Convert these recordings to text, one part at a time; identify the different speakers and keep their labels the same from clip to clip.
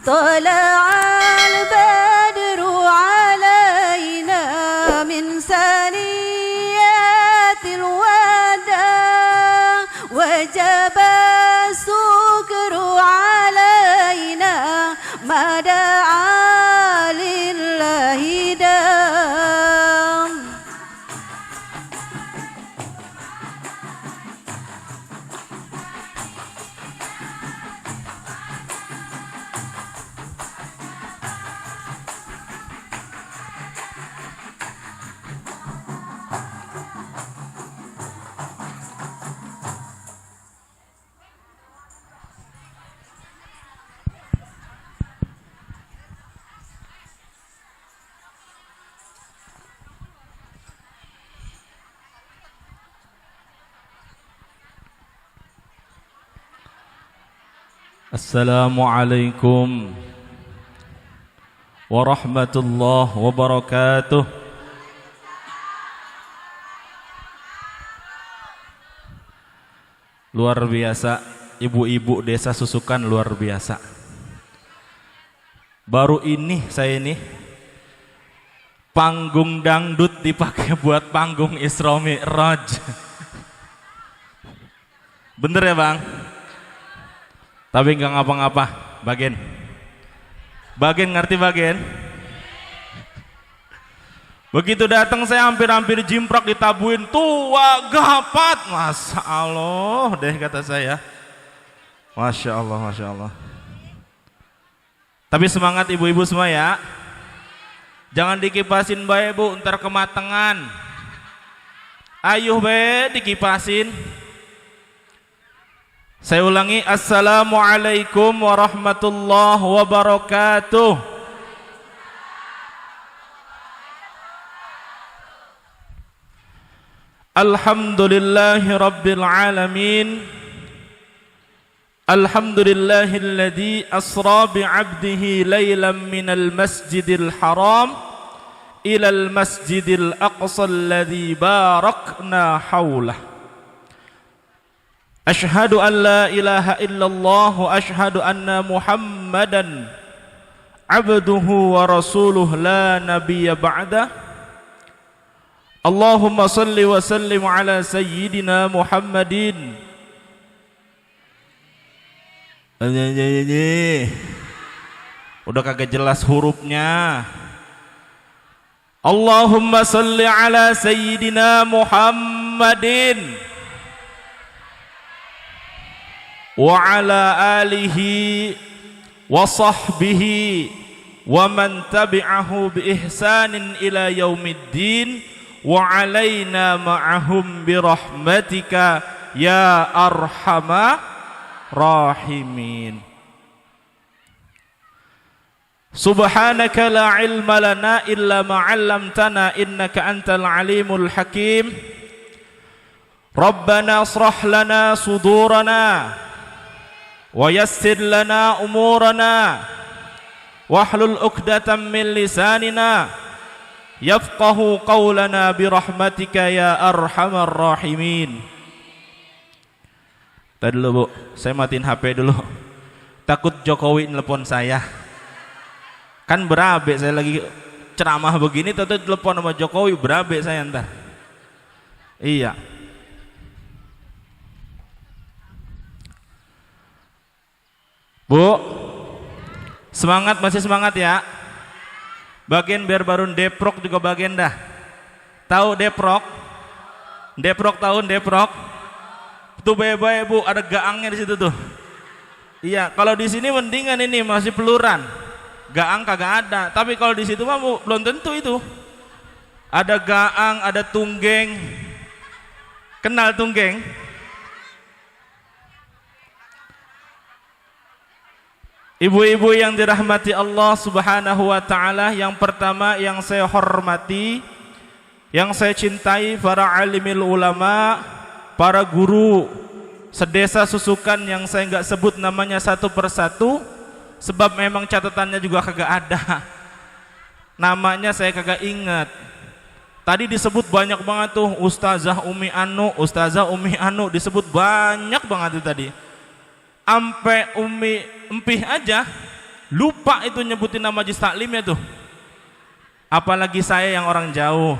Speaker 1: طلع البدر علينا من ثنيات الوداع وجب الشكر علينا ما دعا لله دام.
Speaker 2: Assalamualaikum warahmatullahi wabarakatuh. Luar biasa, ibu-ibu desa Susukan luar biasa. Baru ini saya ini panggung dangdut dipakai buat panggung Isra Mi'raj. Bener ya Bang? Tapi nggak ngapa-ngapa, Bagen. Bagen ngerti Bagen? Begitu datang saya hampir-hampir jimprak ditabuin, tua gapat, masya Allah deh kata saya. Masya Allah, masya Allah. Tapi semangat ibu-ibu semua ya. Jangan dikipasin bae bu, ntar kematangan. Ayuh be dikipasin. Saya ulangi, Assalamualaikum warahmatullahi wabarakatuh. Alhamdulillahi rabbil alamin. Alhamdulillahilladzi asra bi'abdihi laylan minal masjidil haram ilal masjidil aqsa alladzi barakna hawlah. Ashhadu an la ilaha illallah wa ashhadu anna Muhammadan abduhu wa rasuluh la nabiyya ba'dah. Allahumma salli wa sallim ala sayyidina Muhammadin. Udah kagak jelas hurufnya. Allahumma salli ala sayyidina Muhammadin wa ala alihi wa sahbihi wa man tabi'ahu bi ihsanin ila yaumiddin wa alaina ma'ahum bi rahmatika ya arhamar rahimin. Subhanaka la ilma lana illa ma 'allamtana innaka antal alimul hakim. Rabbana asrah lana sudurana wa yassir lana umurana wahlul 'uqdatam min lisanina yafqahu qawlana birahmatika ya arhamar rahimin. Tadi dulu Bu, saya matiin HP dulu. Takut Jokowi nelpon saya. Kan berabe saya lagi ceramah begini tentu telepon sama Jokowi, berabe saya ntar. Iya. Bu, semangat, masih semangat ya. Bagian biar baru deprok juga bagian dah. Tahu deprok? Deprok tahun deprok. Tuh bae-bae Bu, ada gaangnya di situ tuh. Iya, kalau di sini mendingan ini masih peluran. Gaang kagak ada, tapi kalau di situ mah Bu, belum tentu itu. Ada gaang, ada tunggeng. Kenal tunggeng? Ibu-ibu yang dirahmati Allah Subhanahu wa taala, yang pertama yang saya hormati, yang saya cintai para alimil ulama, para guru sedesa Susukan yang saya enggak sebut namanya satu persatu sebab memang catatannya juga kagak ada. Namanya saya kagak ingat. Tadi disebut banyak banget tuh Ustazah Umi Anu disebut banyak banget tuh tadi. Ampe Umi Empih aja lupa itu nyebutin nama majlis taklimnya tuh. Apalagi saya yang orang jauh.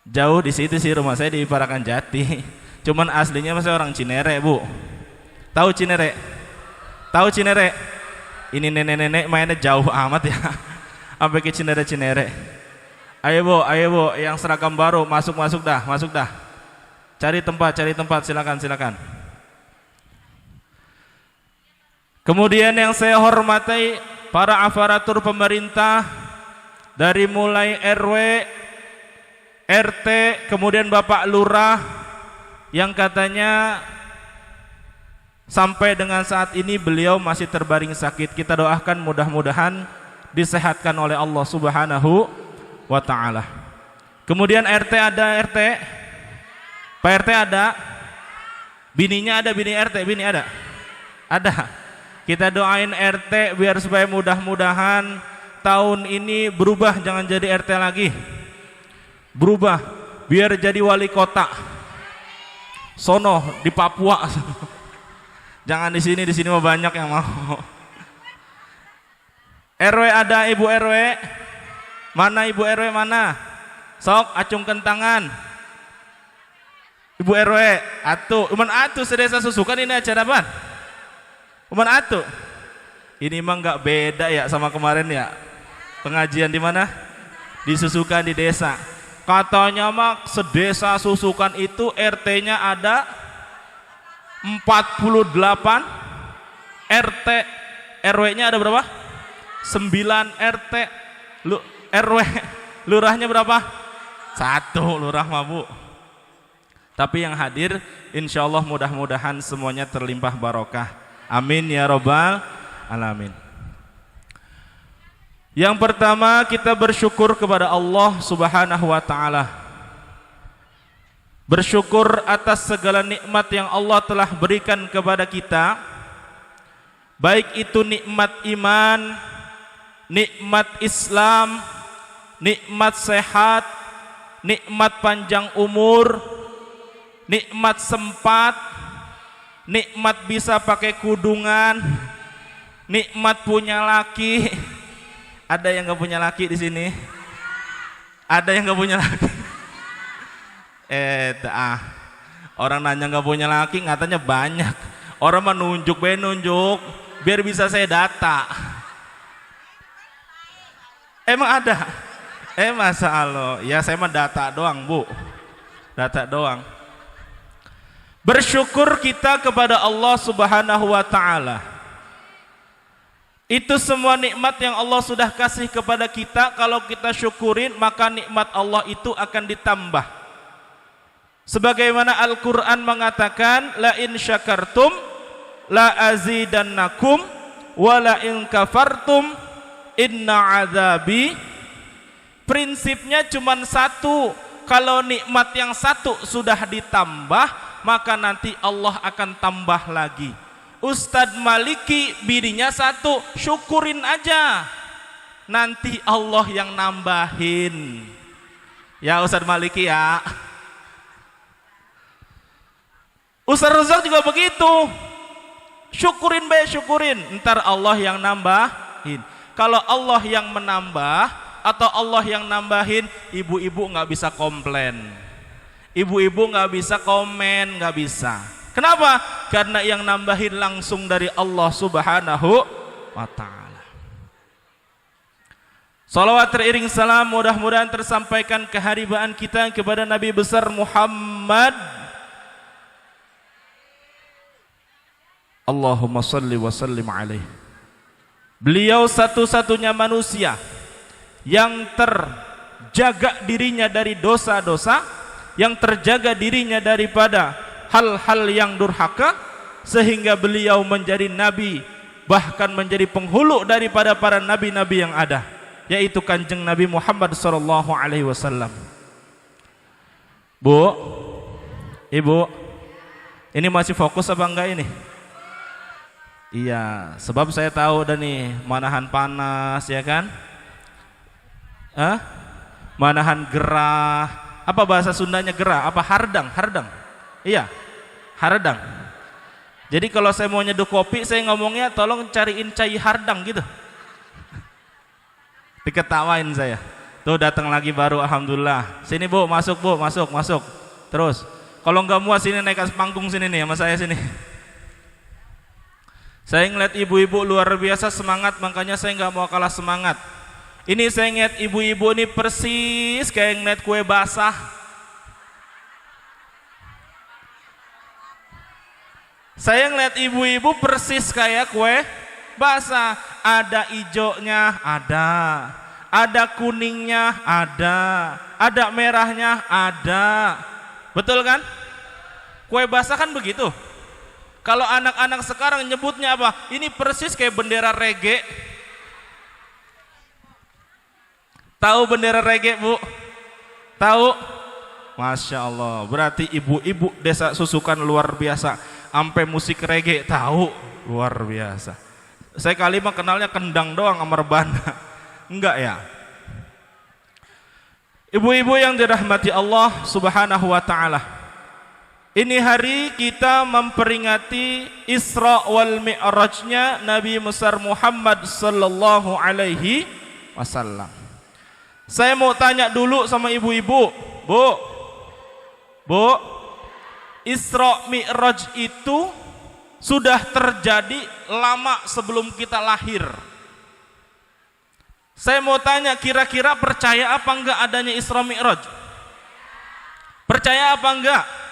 Speaker 2: Jauh di situ sih, rumah saya di Parakan Jati. Cuman aslinya saya orang Cinere, Bu. Tahu Cinere? Tahu Cinere? Ini nenek-nenek mainnya jauh amat ya. Sampai ke Cinere. Ayo Bu, yang seragam baru masuk dah. Cari tempat, silakan. Kemudian yang saya hormati para aparatur pemerintah dari mulai RW, RT, kemudian Bapak Lurah yang katanya sampai dengan saat ini beliau masih terbaring sakit. Kita doakan mudah-mudahan disehatkan oleh Allah Subhanahu wa taala. Kemudian RT ada RT. Pak RT ada. Bininya ada, bini RT, bini ada. Ada. Kita doain RT biar supaya mudah-mudahan tahun ini berubah, jangan jadi RT lagi. Berubah biar jadi wali kota. Sono di Papua. Jangan di sini mah banyak yang mau. RW ada, Ibu RW? Mana Ibu RW mana? Sok acungkan tangan. Ibu RW, atuh, sedesa susukan ini acara apa? Uman atuh. Ini mah nggak beda ya sama kemarin ya. Pengajian di mana? Di Susukan di desa. Katanya mah sedesa Susukan itu RT-nya ada 48, RT RW-nya ada berapa? 9 RT. RW lurahnya berapa? 1 lurah mah, Bu. Tapi yang hadir insyaallah mudah-mudahan semuanya terlimpah barokah. Amin ya robbal alamin. Yang pertama kita bersyukur kepada Allah Subhanahu wa taala. Bersyukur atas segala nikmat yang Allah telah berikan kepada kita. Baik itu nikmat iman, nikmat Islam, nikmat sehat, nikmat panjang umur, nikmat sempat, nikmat bisa pakai kudungan, nikmat punya laki. Ada yang nggak punya laki di sini? Ada yang nggak punya laki? Orang nanya nggak punya laki, katanya banyak. Orang mah nunjuk biar bisa saya data. Emang ada? Masa Allah? Ya saya mah data doang, Bu. Data doang. Bersyukur kita kepada Allah Subhanahu wa taala. Itu semua nikmat yang Allah sudah kasih kepada kita, kalau kita syukurin maka nikmat Allah itu akan ditambah. Sebagaimana Al-Qur'an mengatakan, la in syakartum la azidannakum wa la in kafartum inna azabi. Prinsipnya cuma satu, kalau nikmat yang satu sudah ditambah maka nanti Allah akan tambah lagi. Ustadz Maliki bininya 1, syukurin aja, nanti Allah yang nambahin. Ya Ustadz Maliki ya. Ustadz Rozak juga begitu, syukurin syukurin, ntar Allah yang nambahin. Kalau Allah yang menambah atau Allah yang nambahin, ibu-ibu nggak bisa komplain. Ibu-ibu nggak bisa komen, nggak bisa. Kenapa? Karena yang nambahin langsung dari Allah Subhanahu wa ta'ala. Salawat teriring salam mudah-mudahan tersampaikan keharibaan kita kepada Nabi besar Muhammad. Allahumma salli wa sallim alaih. Beliau satu-satunya manusia yang terjaga dirinya dari dosa-dosa, yang terjaga dirinya daripada hal-hal yang durhaka, sehingga beliau menjadi nabi, bahkan menjadi penghulu daripada para nabi-nabi yang ada, yaitu Kanjeng Nabi Muhammad sallallahu alaihi wasallam. Bu, Ibu, ini masih fokus apa enggak ini? Iya, sebab saya tahu udah nih manahan panas ya kan? Manahan gerah. Apa bahasa Sundanya gerah? Apa hardang? Hardang. Iya, hardang. Jadi kalau saya mau nyeduh kopi, saya ngomongnya tolong cariin cai hardang gitu. Diketawain saya. Tuh datang lagi baru, alhamdulillah. Sini Bu, masuk Bu, masuk. Terus, kalau nggak muat sini naik ke panggung sini nih sama saya sini. Saya ngeliat ibu-ibu luar biasa semangat, makanya saya nggak mau kalah semangat. Ini saya ngeliat ibu-ibu ini persis kayak ngeliat kue basah. Saya ngeliat ibu-ibu persis kayak kue basah. Ada ijonya, ada kuningnya, ada merahnya, ada. Betul kan? Kue basah kan begitu. Kalau anak-anak sekarang nyebutnya apa? Ini persis kayak bendera reggae. Tahu bendera reggae Bu? Tahu? Masya Allah. Berarti ibu-ibu desa Susukan luar biasa. Sampai musik reggae tahu, luar biasa. Saya kali mah kenalnya kendang doang sama rebana. Enggak ya? Ibu-ibu yang dirahmati Allah Subhanahu wa taala. Ini hari kita memperingati Isra wal Mi'rajnya Nabi besar Muhammad sallallahu alaihi wasallam. Saya mau tanya dulu sama ibu-ibu, Bu, Isra Mi'raj itu sudah terjadi lama sebelum kita lahir. Saya mau tanya, kira-kira percaya apa enggak adanya Isra Mi'raj? Percaya apa enggak?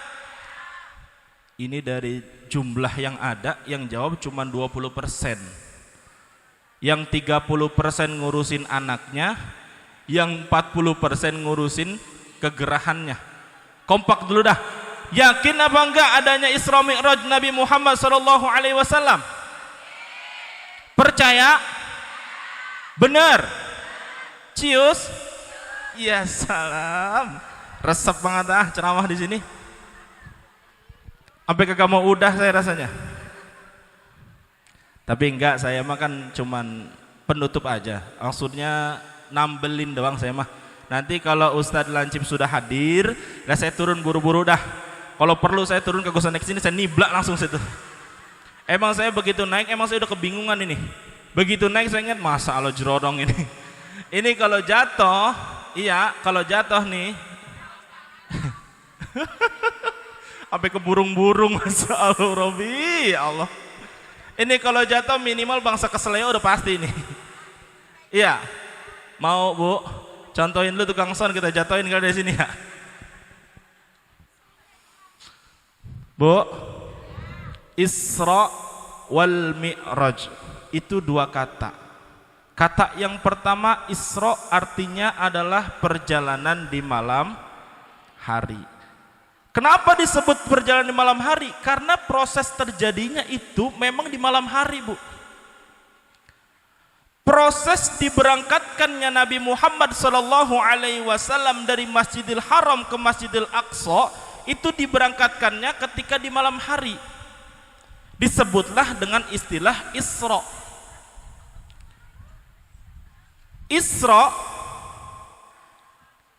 Speaker 2: Ini dari jumlah yang ada, yang jawab cuma 20%. Yang 30% ngurusin anaknya, yang 40% ngurusin kegerahannya. Kompak dulu dah. Yakin apa enggak adanya Isra Mi'raj Nabi Muhammad sallallahu alaihi wasallam? Percaya? Benar? Cius? Ya salam. Resep banget ceramah di sini. Sampai kagak mau udah saya rasanya. Tapi enggak, saya mah kan cuman penutup aja. Maksudnya nambelin doang saya mah. Nanti kalau Ustadz Lancip sudah hadir, lah saya turun buru-buru dah. Kalau perlu saya turun ke naik sini, saya niblak langsung situ. Emang saya begitu naik, emang saya udah kebingungan ini. Begitu naik saya ingat, masa Allah jerodong ini. Ini kalau jatuh, iya kalau jatuh nih. Sampai ke burung-burung, masa Allah Robi, ya Allah. Ini kalau jatuh minimal bangsa keseleo udah pasti nih. Iya, mau Bu, contohin lu tukang son kita jatuhin kalau dari sini ya. Bu, Isra wal Mi'raj itu dua kata. Kata yang pertama Isra artinya adalah perjalanan di malam hari. Kenapa disebut perjalanan di malam hari? Karena proses terjadinya itu memang di malam hari, Bu. Proses diberangkatkannya Nabi Muhammad sallallahu alaihi wasallam dari Masjidil Haram ke Masjidil Aqsa itu diberangkatkannya ketika di malam hari. Disebutlah dengan istilah Isra. Isra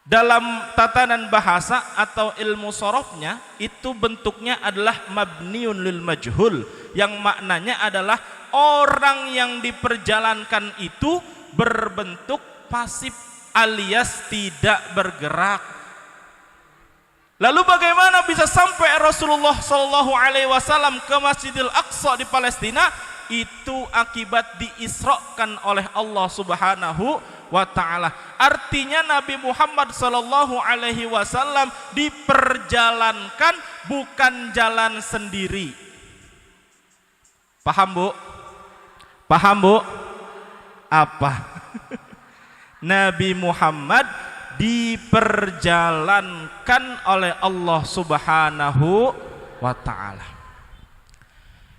Speaker 2: dalam tatanan bahasa atau ilmu sorofnya itu bentuknya adalah mabniun lil majhul, yang maknanya adalah orang yang diperjalankan itu berbentuk pasif alias tidak bergerak. Lalu bagaimana bisa sampai Rasulullah sallallahu alaihi wasallam ke Masjidil Aqsa di Palestina? Itu akibat diisrakan oleh Allah Subhanahu wa taala. Artinya Nabi Muhammad sallallahu alaihi wasallam diperjalankan, bukan jalan sendiri. Paham, Bu? Paham, Bu? Apa? Nabi Muhammad diperjalankan oleh Allah Subhanahu wa taala.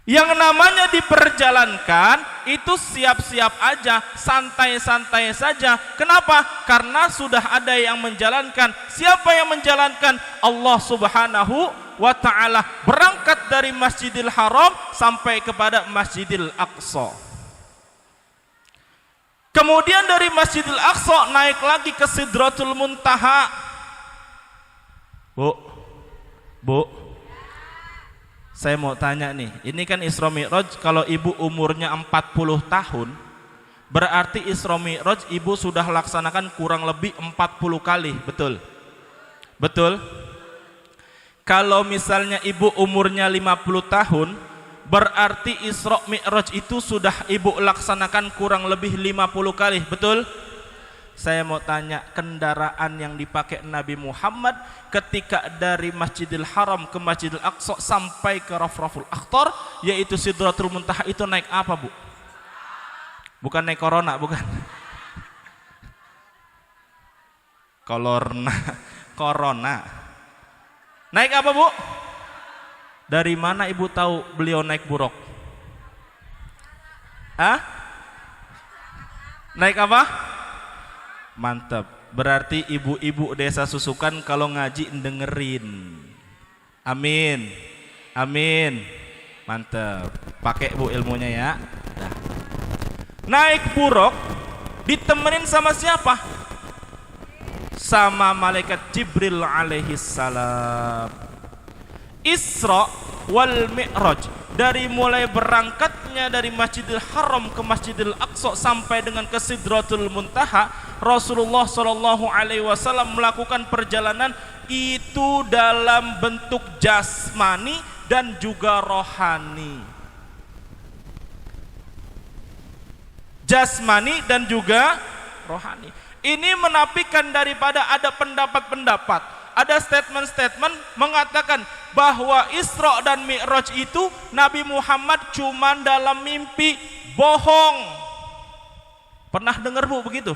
Speaker 2: Yang namanya diperjalankan itu siap-siap aja, santai-santai saja. Kenapa? Karena sudah ada yang menjalankan. Siapa yang menjalankan? Allah Subhanahu wa ta'ala. Berangkat dari Masjidil Haram sampai kepada Masjidil Aqsa. Kemudian dari Masjidil Aqsa naik lagi ke Sidratul Muntaha. Bu, Saya mau tanya nih, ini kan Isra Mi'raj, kalau ibu umurnya 40 tahun, berarti Isra Mi'raj ibu sudah laksanakan kurang lebih 40 kali, betul? Betul? Kalau misalnya ibu umurnya 50 tahun, berarti Isra Mi'raj itu sudah ibu laksanakan kurang lebih 50 kali, betul? Saya mau tanya, kendaraan yang dipakai Nabi Muhammad ketika dari Masjidil Haram ke Masjidil Aqsa sampai ke Rafraful Akhtar, yaitu Sidratul Muntaha, itu naik apa, Bu? Bukan naik corona, bukan. Corona. Naik apa, Bu? Dari mana ibu tahu beliau naik buruk? Hah? Naik apa? Mantap. Berarti ibu-ibu desa Susukan kalau ngaji dengerin. Amin. Amin. Mantap. Pakai Bu ilmunya ya. Nah. Naik buruk ditemenin sama siapa? Sama malaikat Jibril alaihi salam. Isra wal Mi'raj, dari mulai berangkatnya dari Masjidil Haram ke Masjidil Aqsa sampai dengan ke Sidratul Muntaha, Rasulullah Shallallahu Alaihi Wasallam melakukan perjalanan itu dalam bentuk jasmani dan juga rohani. Jasmani dan juga rohani. Ini menafikan daripada ada pendapat-pendapat, ada statement-statement mengatakan bahwa Isra dan Mi'raj itu Nabi Muhammad cuma dalam mimpi. Bohong. Pernah dengar, Bu, begitu?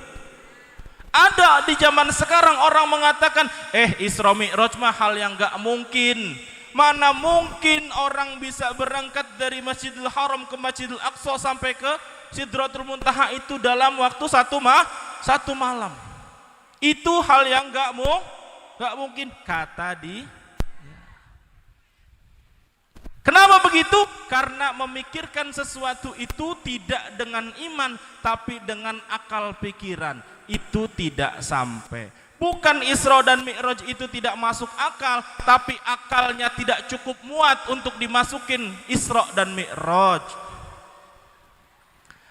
Speaker 2: Ada di zaman sekarang orang mengatakan, Isra Mi'raj mah hal yang gak mungkin. Mana mungkin orang bisa berangkat dari Masjidil Haram ke Masjidil Aqsa sampai ke Sidratul Muntaha itu dalam waktu satu malam. Itu hal yang gak mungkin, kata di. Kenapa begitu? Karena memikirkan sesuatu itu tidak dengan iman, tapi dengan akal pikiran. Itu tidak sampai. Bukan Isra dan Mi'raj itu tidak masuk akal, tapi akalnya tidak cukup muat untuk dimasukin Isra dan Mi'raj.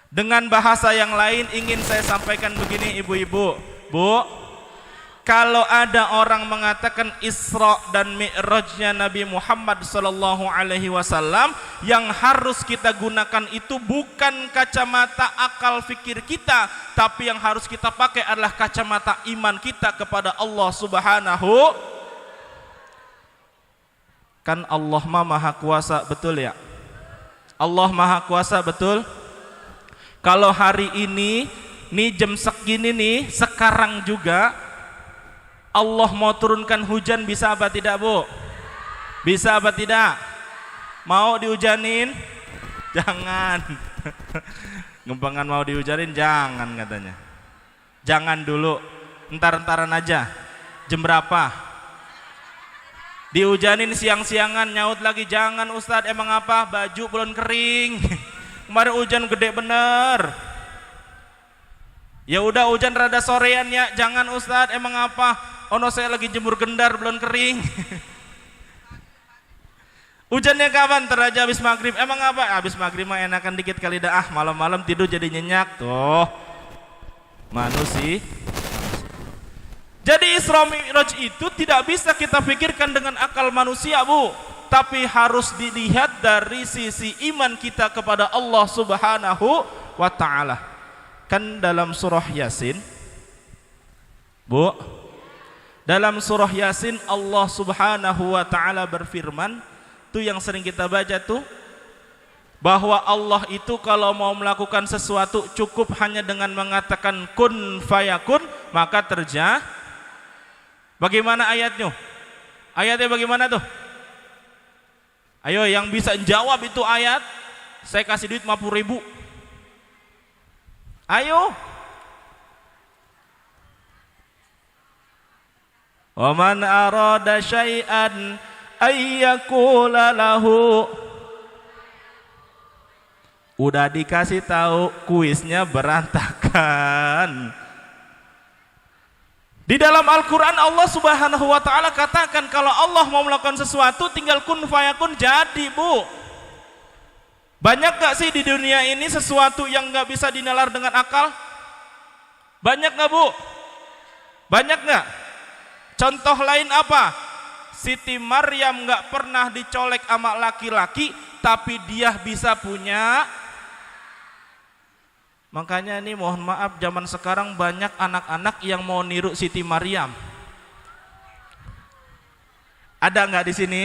Speaker 2: Dengan bahasa yang lain ingin saya sampaikan begini, ibu-ibu. Bu, kalau ada orang mengatakan Isra dan Mi'rajnya Nabi Muhammad sallallahu alaihi wasallam, yang harus kita gunakan itu bukan kacamata akal fikir kita, tapi yang harus kita pakai adalah kacamata iman kita kepada Allah Subhanahu. Kan Allah Maha Kuasa, betul ya? Allah Maha Kuasa, betul? Kalau hari ini nih jam segini nih, sekarang juga Allah mau turunkan hujan, bisa apa tidak, Bu? Bisa apa tidak? Mau dihujanin? Jangan. Gempangan mau dihujanin, jangan katanya. Jangan dulu, entar-entaran aja. Jam berapa? Dihujanin siang-siangan, nyaut lagi, jangan Ustadz, emang apa? Baju belum kering. Kemarin hujan gede bener. Ya udah hujan rada sorean ya, jangan Ustadz, emang apa? Ono saya lagi jemur gendar belum kering. Hujannya kapan? Teraja habis maghrib. Emang apa? Habis maghrib mah enakan dikit kali dah. Malam-malam tidur jadi nyenyak tuh. Manusia. Jadi Isra Mi'raj itu tidak bisa kita pikirkan dengan akal manusia, Bu, tapi harus dilihat dari sisi iman kita kepada Allah Subhanahu wa ta'ala. Kan dalam surah Yasin, Bu, dalam surah Yasin Allah Subhanahu wa ta'ala berfirman, itu yang sering kita baca tuh, bahwa Allah itu kalau mau melakukan sesuatu cukup hanya dengan mengatakan kun fayakun, maka terjadi. Bagaimana ayatnya? Ayatnya bagaimana tuh? Ayo yang bisa jawab itu ayat, saya kasih duit 50.000. Ayo. Wa man arada syai'an ayyakula lahu. Udah dikasih tahu, kuisnya berantakan. Di dalam Al-Quran Allah Subhanahu wa ta'ala katakan kalau Allah mau melakukan sesuatu tinggal kun fayakun jadi, Bu. Banyak gak sih di dunia ini sesuatu yang gak bisa dinalar dengan akal? Banyak gak, Bu? Banyak gak? Contoh lain apa? Siti Maryam gak pernah dicolek sama laki-laki, tapi dia bisa punya. Makanya ini mohon maaf zaman sekarang banyak anak-anak yang mau niru Siti Maryam. Ada nggak di sini?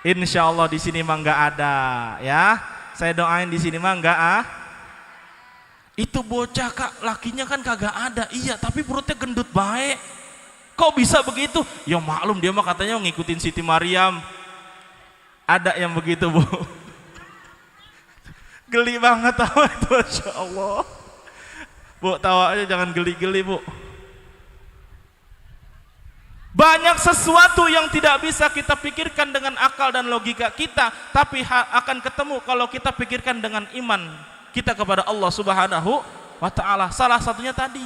Speaker 2: Insya Allah di sini mah nggak ada ya. Saya doain di sini mah nggak Itu bocah kak, lakinya kan kagak ada. Iya, tapi perutnya gendut baik. Kok bisa begitu? Ya maklum dia mah katanya ngikutin Siti Maryam. Ada yang begitu, Bu. Geli banget tawa itu, Masya Allah. Bu, tawa aja jangan geli-geli, Bu. Banyak sesuatu yang tidak bisa kita pikirkan dengan akal dan logika kita, tapi akan ketemu kalau kita pikirkan dengan iman kita kepada Allah Subhanahu wa ta'ala. Salah satunya tadi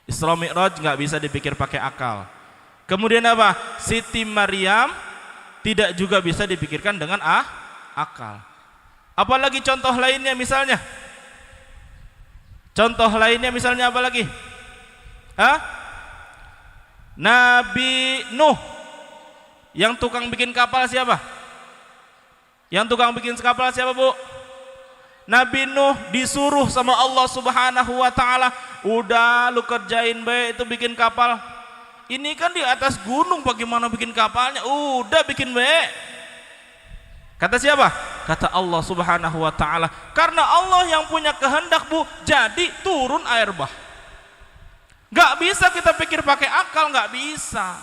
Speaker 2: Isra Mi'raj nggak bisa dipikir pakai akal. Kemudian apa? Siti Maryam tidak juga bisa dipikirkan dengan akal. Apalagi contoh lainnya misalnya? Contoh lainnya misalnya apa lagi? Nabi Nuh. Yang tukang bikin kapal siapa? Yang tukang bikin kapal siapa, Bu? Nabi Nuh disuruh sama Allah Subhanahu wa ta'ala, udah lu kerjain baik itu bikin kapal. Ini kan di atas gunung, bagaimana bikin kapalnya? Udah bikin baik. Kata siapa? Kata Allah Subhanahu wa ta'ala. Karena Allah yang punya kehendak, Bu, jadi turun air bah. Gak bisa kita pikir pakai akal, gak bisa.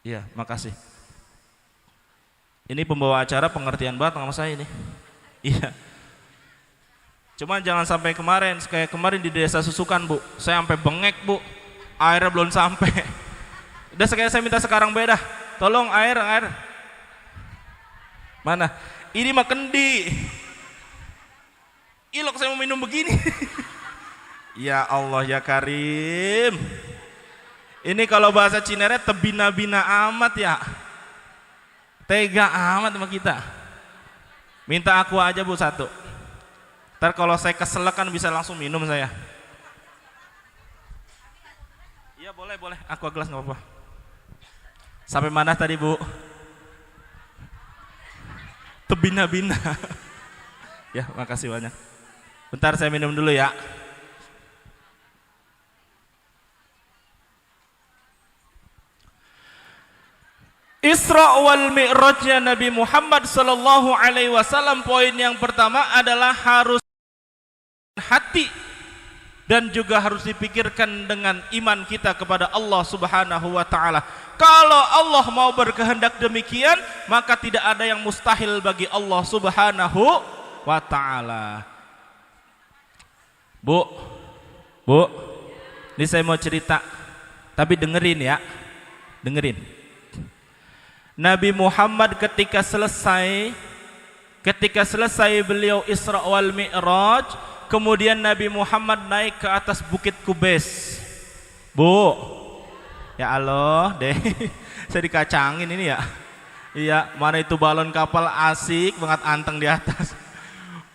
Speaker 2: Iya, makasih. Ini pembawa acara pengertian banget sama saya ini. Iya. Cuma jangan sampai kemarin, kayak kemarin di Desa Susukan, Bu. Saya sampai bengek, Bu. Airnya belum sampai. Udah sekali saya minta sekarang beda. Tolong air. Mana? Ini mah kendi. Ilok saya mau minum begini. Ya Allah ya Karim. Ini kalau bahasa Cinere tebina-bina amat ya. Tega amat sama kita. Minta aku aja, Bu, satu. Ntar kalau saya keselak kan bisa langsung minum saya. Iya boleh. Aqua gelas nggak apa-apa. Sampai mana tadi, Bu? Tebina-bina. Ya, makasih banyak. Bentar saya minum dulu ya. Isra wal Mi'rajnya Nabi Muhammad sallallahu alaihi wasallam, poin yang pertama adalah harus hati dan juga harus dipikirkan dengan iman kita kepada Allah Subhanahu wa ta'ala. Kalau Allah mau berkehendak demikian, maka tidak ada yang mustahil bagi Allah Subhanahu wa ta'ala. Bu, ini saya mau cerita, tapi dengerin ya, dengerin. Nabi Muhammad ketika selesai beliau Isra wal Mi'raj, kemudian Nabi Muhammad naik ke atas Bukit Kubais. Bu, ya Allah deh, saya dikacangin ini ya. Iya, mana itu balon kapal asik banget anteng di atas.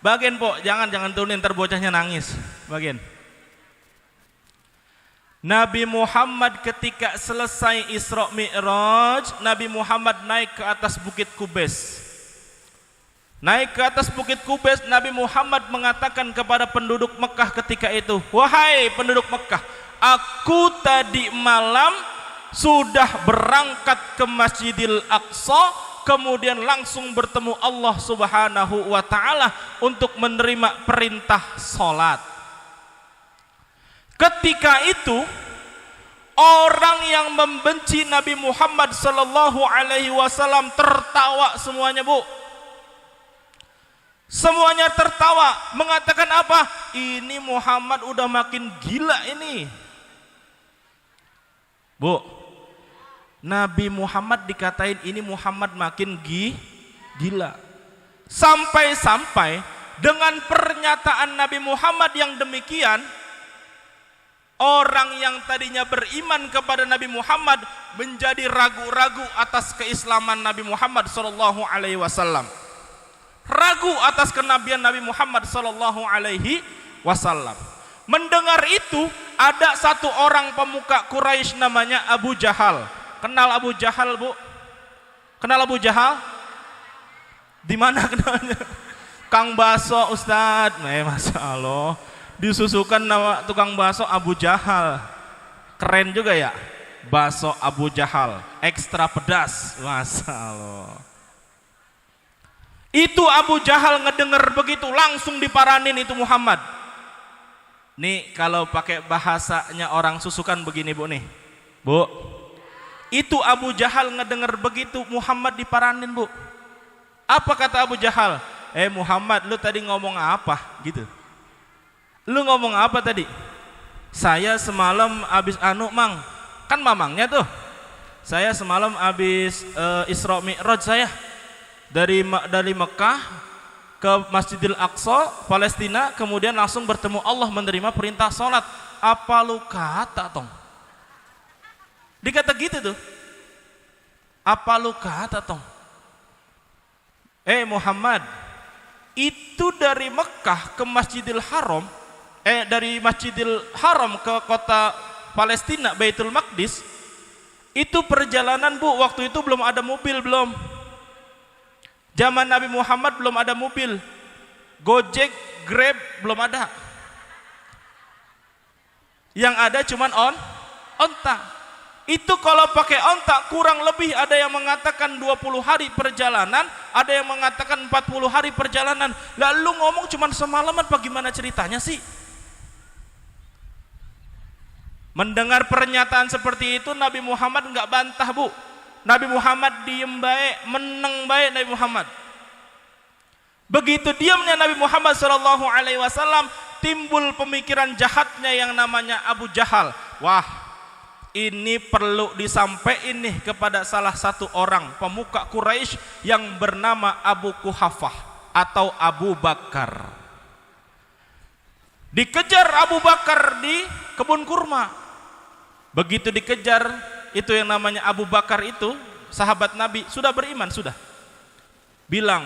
Speaker 2: Bagian, Po, jangan turunin, ntar bocahnya nangis. Bagian. Nabi Muhammad ketika selesai Isra Mi'raj, Nabi Muhammad naik ke atas Bukit Kubais. Naik ke atas Bukit Kubais, Nabi Muhammad mengatakan kepada penduduk Mekah ketika itu, wahai penduduk Mekah, aku tadi malam sudah berangkat ke Masjidil Aqsa, kemudian langsung bertemu Allah Subhanahu wa ta'ala untuk menerima perintah sholat. Ketika itu orang yang membenci Nabi Muhammad sallallahu alaihi wasallam tertawa semuanya, Bu. Semuanya tertawa, mengatakan apa? Ini Muhammad udah makin gila ini. Bu, Nabi Muhammad dikatain ini Muhammad makin gila. Sampai-sampai dengan pernyataan Nabi Muhammad yang demikian, Orang yang tadinya beriman kepada Nabi Muhammad menjadi ragu-ragu atas keislaman Nabi Muhammad sallallahu alaihi wasallam. Ragu atas kenabian Nabi Muhammad sallallahu alaihi wasallam. Mendengar itu, ada satu orang pemuka Quraisy namanya Abu Jahal. Kenal Abu Jahal, Bu? Kenal Abu Jahal? Di mana kenalnya? Kang Baso, Ustaz. Masya Allah. Disusukan nama tukang baso Abu Jahal. Keren juga ya. Baso Abu Jahal, ekstra pedas. Masya Allah. Itu Abu Jahal ngedenger begitu, langsung diparanin itu Muhammad. Nih kalau pakai bahasanya orang susukan begini, Bu nih. Bu, itu Abu Jahal ngedenger begitu Muhammad diparanin, Bu. Apa kata Abu Jahal? Muhammad, lu tadi ngomong apa? Gitu. Lu ngomong apa tadi? Saya semalam abis mang. Kan mamangnya tuh. Saya semalam abis Isra Mi'raj saya. Dari Mekah ke Masjidil Aqsa, Palestina, kemudian langsung bertemu Allah, menerima perintah sholat. Apa lu kata, Tong? Dikata gitu tuh. Apa lu kata, Tong? Muhammad, itu dari Mekah ke Masjidil Haram, dari Masjidil Haram ke kota Palestina, Baitul Maqdis, itu perjalanan, Bu, waktu itu belum ada mobil, belum. Zaman Nabi Muhammad belum ada mobil. Gojek, Grab belum ada. Yang ada cuman onta. Itu kalau pakai onta kurang lebih ada yang mengatakan 20 hari perjalanan, ada yang mengatakan 40 hari perjalanan. Lalu ngomong cuman semalaman, apa gimana ceritanya sih? Mendengar pernyataan seperti itu, Nabi Muhammad enggak bantah, Bu. Nabi Muhammad diem baik, meneng baik Nabi Muhammad. Begitu diamnya Nabi Muhammad sallallahu alaihi wasallam, timbul pemikiran jahatnya yang namanya Abu Jahal. Wah, ini perlu disampaikan nih kepada salah satu orang pemuka Quraisy yang bernama Abu Quhafah atau Abu Bakar. Dikejar Abu Bakar di kebun kurma. Begitu dikejar, itu yang namanya Abu Bakar itu sahabat Nabi, sudah beriman, sudah. Bilang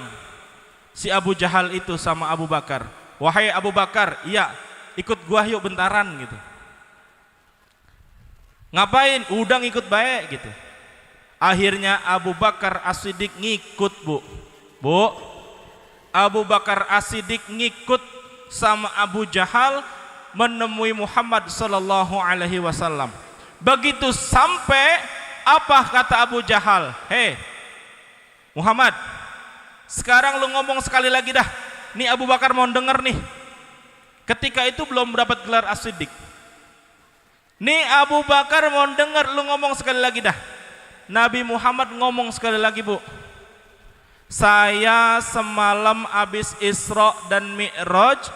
Speaker 2: si Abu Jahal itu sama Abu Bakar, wahai Abu Bakar, iya, ikut gua yuk bentaran gitu. Ngapain? Udah ngikut baik gitu. Akhirnya Abu Bakar As-Siddiq ngikut, Bu. Abu Bakar As-Siddiq ngikut sama Abu Jahal menemui Muhammad sallallahu alaihi wasallam. Begitu sampai, apa kata Abu Jahal? Muhammad, sekarang lu ngomong sekali lagi dah. Nih Abu Bakar mau denger nih. Ketika itu belum dapat gelar As-Siddiq. Nih Abu Bakar mau denger, lu ngomong sekali lagi dah. Nabi Muhammad ngomong sekali lagi, Bu. Saya semalam habis Isra dan Mi'raj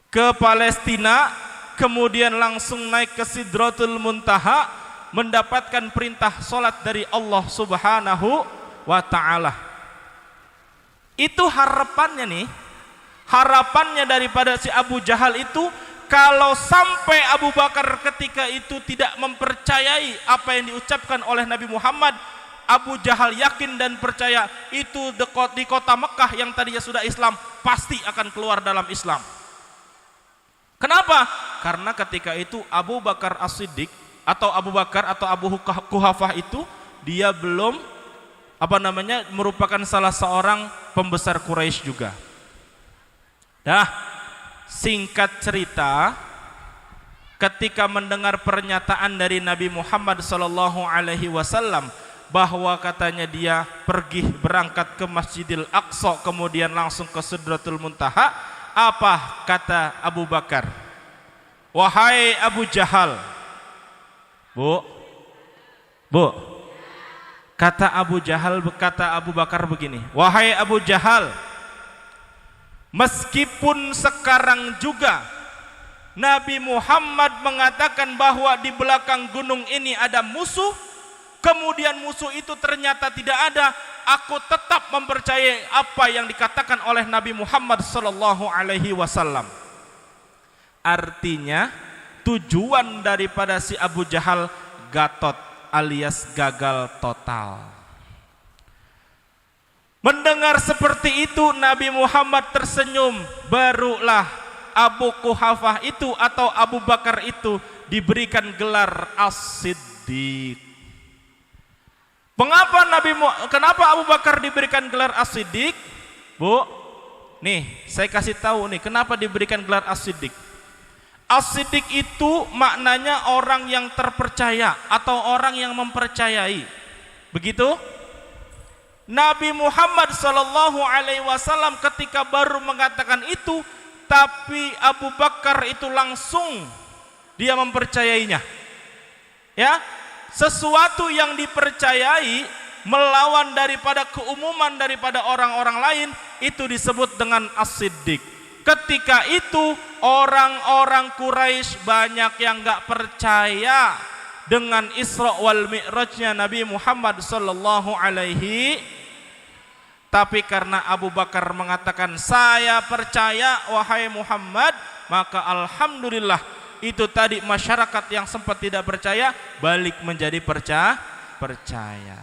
Speaker 2: ke Palestina, kemudian langsung naik ke Sidratul Muntaha, mendapatkan perintah sholat dari Allah Subhanahu wa ta'ala. Itu harapannya nih, harapannya daripada si Abu Jahal itu, kalau sampai Abu Bakar ketika itu tidak mempercayai apa yang diucapkan oleh Nabi Muhammad, Abu Jahal yakin dan percaya itu di kota Mekah yang tadinya sudah Islam pasti akan keluar dalam Islam. Kenapa? Karena ketika itu Abu Bakar As-Siddiq atau Abu Bakar atau Abu Quhafah itu dia belum merupakan salah seorang pembesar Quraisy juga. Singkat cerita, ketika mendengar pernyataan dari Nabi Muhammad sallallahu alaihi wasallam bahwa katanya dia pergi berangkat ke Masjidil Aqsa kemudian langsung ke Sidratul Muntaha, apa kata Abu Bakar? Wahai Abu Jahal. Bu. Kata Abu Bakar begini, wahai Abu Jahal, meskipun sekarang juga Nabi Muhammad mengatakan bahwa di belakang gunung ini ada musuh, kemudian musuh itu ternyata tidak ada, aku tetap mempercayai apa yang dikatakan oleh Nabi Muhammad sallallahu alaihi wasallam. Artinya tujuan daripada si Abu Jahal gatot alias gagal total. Mendengar seperti itu Nabi Muhammad tersenyum. Barulah Abu Quhafah itu atau Abu Bakar itu diberikan gelar As-Siddiq. Kenapa Abu Bakar diberikan gelar As-Siddiq? Bu, nih saya kasih tahu nih kenapa diberikan gelar As-Siddiq. As-Siddiq itu maknanya orang yang terpercaya atau orang yang mempercayai. Begitu? Nabi Muhammad SAW ketika baru mengatakan itu, tapi Abu Bakar itu langsung dia mempercayainya. Ya, sesuatu yang dipercayai melawan daripada keumuman daripada orang-orang lain itu disebut dengan As-Siddiq. Ketika itu orang-orang Quraisy banyak yang enggak percaya dengan Isra wal Mi'rajnya Nabi Muhammad sallallahu alaihi. Tapi karena Abu Bakar mengatakan saya percaya wahai Muhammad, maka alhamdulillah itu tadi masyarakat yang sempat tidak percaya balik menjadi percaya.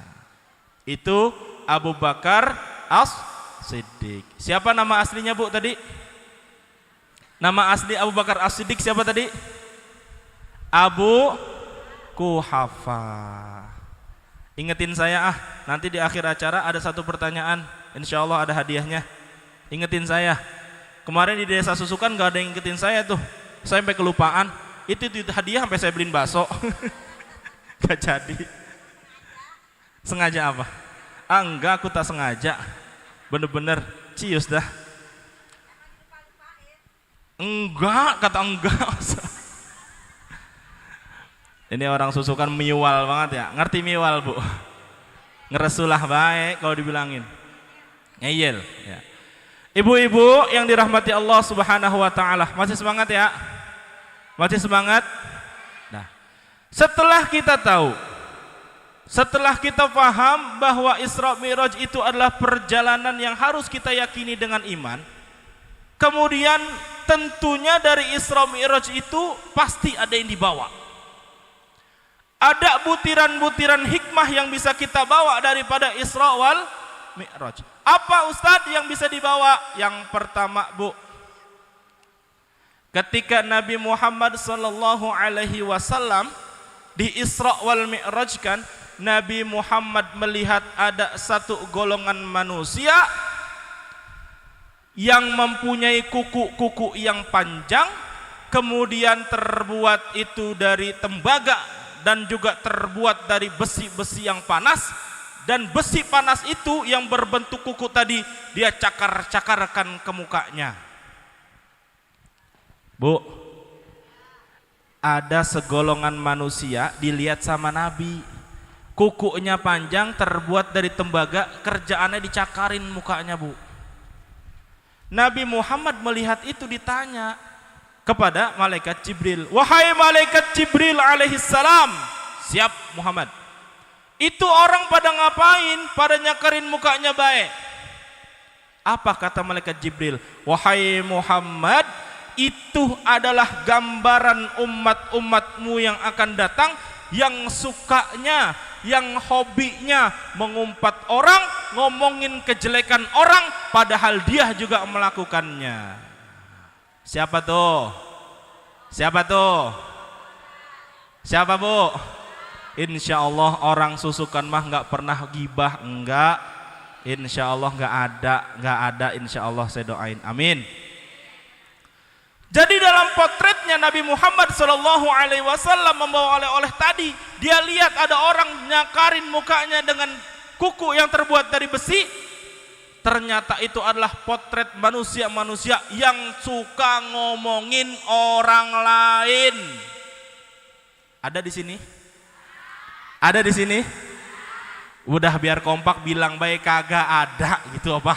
Speaker 2: Itu Abu Bakar As-Siddiq. Siapa nama aslinya Bu tadi? Nama asli Abu Bakar As-Siddiq siapa tadi? Abu Quhafah. Ingetin saya nanti di akhir acara ada satu pertanyaan, insya Allah ada hadiahnya. Ingetin saya. Kemarin di desa Susukan gak ada yang ingetin saya tuh, saya sampai kelupaan. Itu hadiah sampai saya beliin bakso. Gak jadi. Sengaja apa? Enggak, aku tak sengaja. Bener-bener cius dah. Enggak, kata enggak. Ini orang Susukan miwal banget ya. Ngerti miwal Bu? Ngeresulah baik kalau dibilangin. Ngeyel ya. Ibu-ibu yang dirahmati Allah Subhanahu wa taala, masih semangat ya? Masih semangat? Nah, setelah kita tahu, setelah kita paham bahwa Isra Mi'raj itu adalah perjalanan yang harus kita yakini dengan iman, kemudian tentunya dari Isra Mi'raj itu pasti ada yang dibawa. Ada butiran-butiran hikmah yang bisa kita bawa daripada Isra wal Mi'raj. Apa Ustadz yang bisa dibawa? Yang pertama Bu, ketika Nabi Muhammad sallallahu alaihi wasallam di Isra wal Mi'raj kan, Nabi Muhammad melihat ada satu golongan manusia yang mempunyai kuku-kuku yang panjang, kemudian terbuat itu dari tembaga dan juga terbuat dari besi-besi yang panas, dan besi panas itu yang berbentuk kuku tadi dia cakar-cakarkan ke mukanya. Bu, ada segolongan manusia dilihat sama Nabi, kukunya panjang terbuat dari tembaga, kerjaannya dicakarin mukanya Bu. Nabi Muhammad melihat itu ditanya kepada malaikat Jibril, wahai malaikat Jibril alaihissalam. Siap Muhammad. Itu orang pada ngapain? Pada nyakarin mukanya baik. Apa kata malaikat Jibril? Wahai Muhammad, itu adalah gambaran umat-umatmu yang akan datang, yang sukanya, yang hobinya mengumpat orang, ngomongin kejelekan orang, padahal dia juga melakukannya. Siapa tuh? Siapa tuh? Siapa Bu? Insya Allah orang Susukan mah nggak pernah gibah, enggak. Insya Allah nggak ada. Insya Allah saya doain, amin. Jadi dalam potretnya Nabi Muhammad SAW membawa oleh-oleh tadi, dia lihat ada orang nyakarin mukanya dengan kuku yang terbuat dari besi. Ternyata itu adalah potret manusia-manusia yang suka ngomongin orang lain. Ada di sini? Ada di sini? Udah biar kompak bilang baik, kagak ada gitu apa?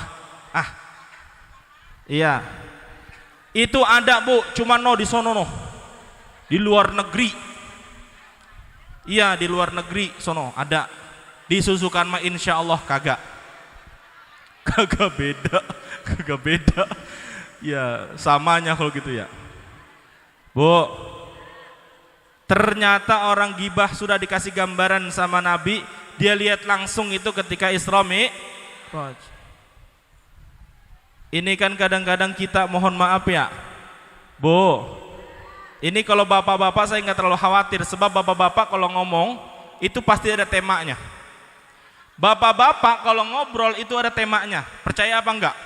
Speaker 2: Iya. Itu ada Bu, cuma di sono di luar negeri. Iya, di luar negeri sono ada. Di Susukan mah insya Allah kagak. Kagak beda. Ya samanya kalau gitu ya. Bu, ternyata orang gibah sudah dikasih gambaran sama Nabi, dia lihat langsung itu ketika Isra Mi'raj. Ini kan kadang-kadang kita mohon maaf ya, Bu, ini kalau bapak-bapak saya nggak terlalu khawatir, sebab bapak-bapak kalau ngomong itu pasti ada temanya. Bapak-bapak kalau ngobrol itu ada temanya, percaya apa enggak?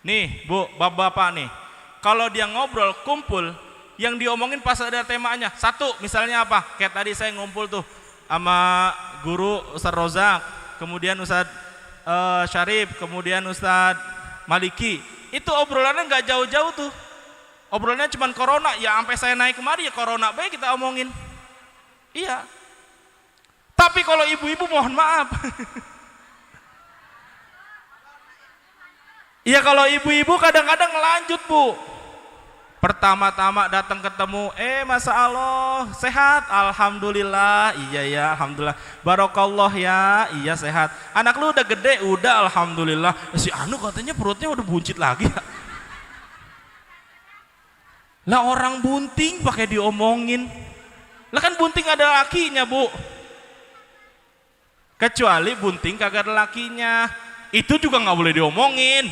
Speaker 2: Nih Bu, bapak-bapak nih, kalau dia ngobrol kumpul, yang diomongin pas ada temanya. Satu, misalnya apa? Kayak tadi saya ngumpul tuh sama guru Ustadz Rozak, kemudian Ustadz Syarif, kemudian Ustadz Maliki. Itu obrolannya nggak jauh-jauh tuh. Obrolannya cuma corona, ya sampai saya naik kemari ya corona baik kita omongin. Iya. Tapi kalau ibu-ibu mohon maaf. Iya kalau ibu-ibu kadang-kadang lanjut Bu. Pertama-tama datang ketemu, Masya Allah, sehat? Alhamdulillah, iya ya, Alhamdulillah. Barokallah ya, iya sehat. Anak lu udah gede? Udah, Alhamdulillah. Si Anu katanya perutnya udah buncit lagi ya. Lah orang bunting pakai diomongin. Lah kan bunting ada lakinya Bu. Kecuali bunting kagak ada lakinya, itu juga nggak boleh diomongin.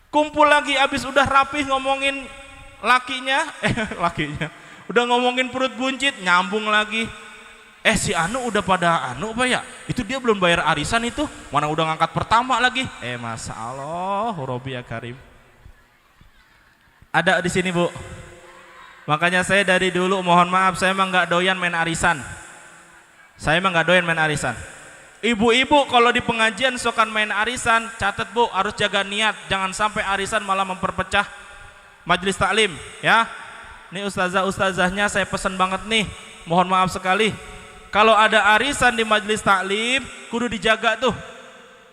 Speaker 2: Kumpul lagi abis udah rapih ngomongin lakinya, udah ngomongin perut buncit, nyambung lagi. Si Anu udah pada anu apa ya? Itu dia belum bayar arisan itu, mana udah ngangkat pertama lagi. Masya Allah, Robi ya Karim. Ada di sini Bu. Makanya saya dari dulu mohon maaf, saya emang nggak doyan main arisan. Saya emang gak doyan main arisan. Ibu-ibu kalau di pengajian suka main arisan, catat Bu, harus jaga niat, jangan sampai arisan malah memperpecah majelis taklim ya. Ini ustazah-ustazahnya saya pesan banget nih, mohon maaf sekali. Kalau ada arisan di majelis taklim, kudu dijaga tuh.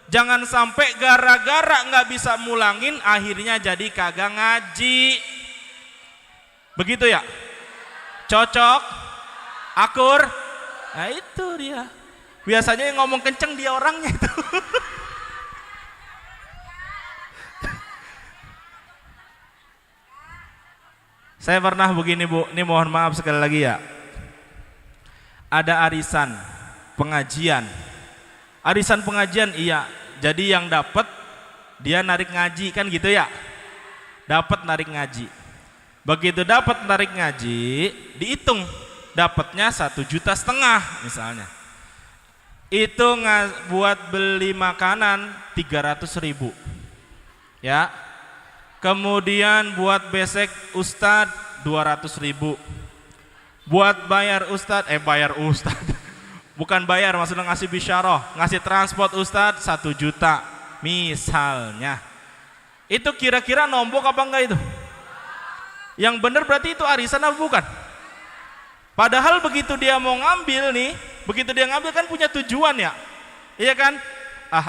Speaker 2: Jangan sampai gara-gara gak bisa mulangin, akhirnya jadi kagak ngaji. Begitu ya? Cocok? Akur? Nah itu dia. Biasanya yang ngomong kenceng dia orangnya itu. Saya pernah begini Bu, ini mohon maaf sekali lagi ya. Ada arisan pengajian. Arisan pengajian iya. Jadi yang dapat dia narik ngaji kan gitu ya. Dapat narik ngaji. Begitu dapat narik ngaji, dihitung. Dapatnya 1,5 juta misalnya. Itu buat beli makanan 300.000 ya. Kemudian buat besek Ustadz 200.000. Buat bayar Ustadz, bukan bayar, maksudnya ngasih bisyarah, ngasih transport Ustadz 1 juta misalnya. Itu kira-kira nombok apa enggak itu? Yang benar berarti itu arisan apa bukan? Padahal begitu dia mau ngambil nih, begitu dia ngambil kan punya tujuan ya, iya kan?